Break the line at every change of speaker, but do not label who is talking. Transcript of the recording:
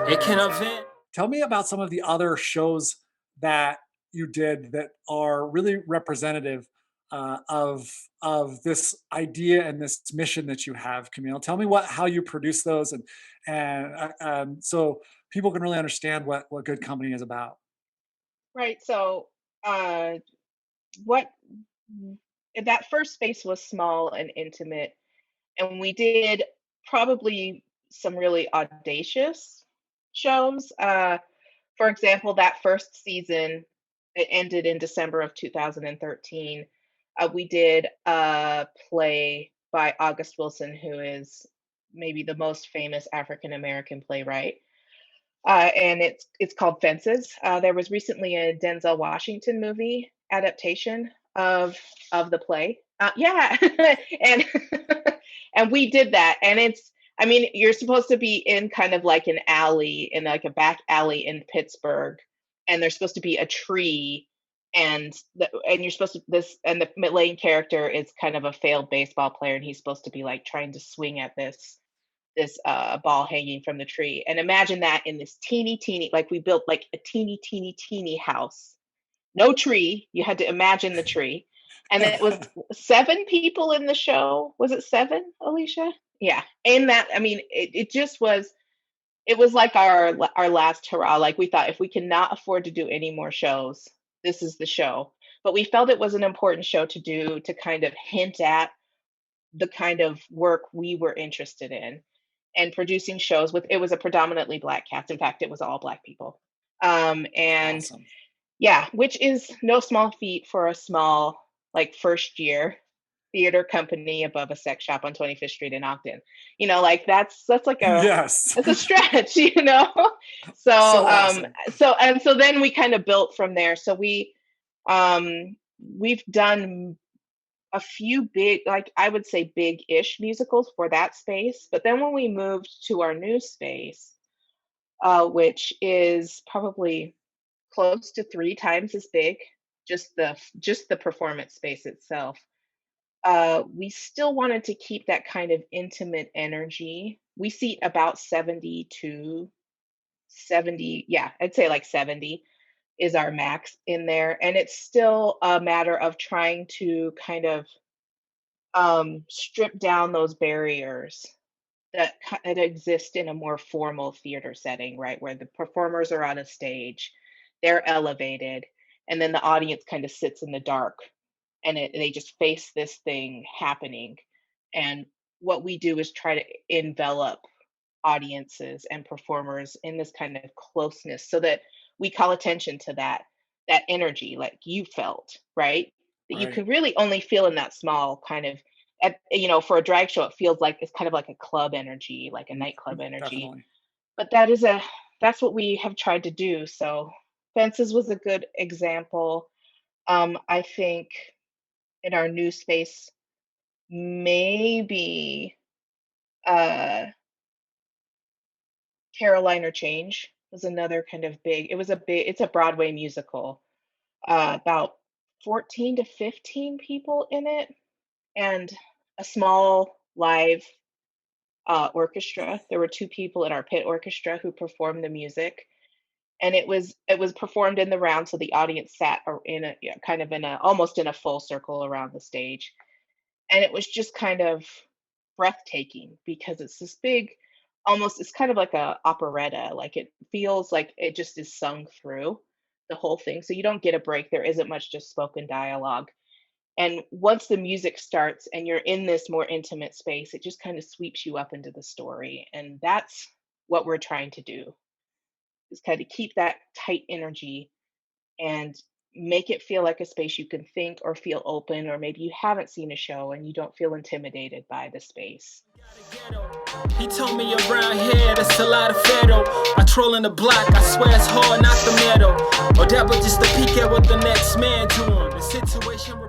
It can event.
Tell me about some of the other shows that you did that are really representative of this idea and this mission that you have, Camille. Tell me how you produce those, and so people can really understand what good company is about.
Right. So, uh, what that first space was small and intimate, and we did probably some really audacious shows. For example, that first season, it ended in December of 2013. We did a play by August Wilson, who is maybe the most famous African American playwright, and it's called Fences. There was recently a Denzel Washington movie adaptation of the play. Yeah, and and we did that, and it's. I mean, you're supposed to be in kind of like an alley, in like a back alley in Pittsburgh, and there's supposed to be a tree, and you're supposed to the main character is kind of a failed baseball player, and he's supposed to be like trying to swing at this ball hanging from the tree. And imagine that in this teeny, like we built like a teeny house, no tree. You had to imagine the tree. And it was 7 people in the show. Was it 7, Alicia? Yeah. And that, I mean, it just was, it was like our last hurrah. Like we thought if we cannot afford to do any more shows, this is the show. But we felt it was an important show to do to kind of hint at the kind of work we were interested in and producing shows with. It was a predominantly Black cast. In fact, it was all Black people. And
Awesome.
yeah, which is no small feat for a small, like first year theater company above a sex shop on 25th Street in Ogden. Like that's like
Yes.
it's a stretch, you know. So
Awesome.
so then we kind of built from there. So we've done a few big, like I would say big-ish musicals for that space. But then when we moved to our new space, which is probably close to 3 times as big, just the performance space itself. We still wanted to keep that kind of intimate energy. We seat about 70 to 70, yeah, I'd say like 70 is our max in there. And it's still a matter of trying to kind of strip down those barriers that exist in a more formal theater setting, right? Where the performers are on a stage, they're elevated, and then the audience kind of sits in the dark and they just face this thing happening. And what we do is try to envelop audiences and performers in this kind of closeness so that we call attention to that energy like you felt, right? That you
Right.
can really only feel in that small kind of for a drag show, it feels like it's kind of like a club energy, like a nightclub energy.
Definitely.
But that's what we have tried to do. So Fences was a good example. I think in our new space, maybe uh Caroline or Change was another kind of big. It's a Broadway musical. About 14 to 15 people in it, and a small live orchestra. There were 2 people in our pit orchestra who performed the music, and it was performed in the round, so the audience sat in a kind of in a almost in a full circle around the stage, and it was just kind of breathtaking because it's this big, almost it's kind of like a operetta. Like it feels like it just is sung through the whole thing, so you don't get a break. There isn't much just spoken dialogue. And once the music starts and you're in this more intimate space, it just kind of sweeps you up into the story. And that's what we're trying to do, is kind of keep that tight energy and make it feel like a space you can think or feel open, or maybe you haven't seen a show and you don't feel intimidated by the space.
He told me around here that's a lot of fiddle. I troll in the block, I swear it's hard, not the middle. Or that was just a peek at what the next man doing. The situation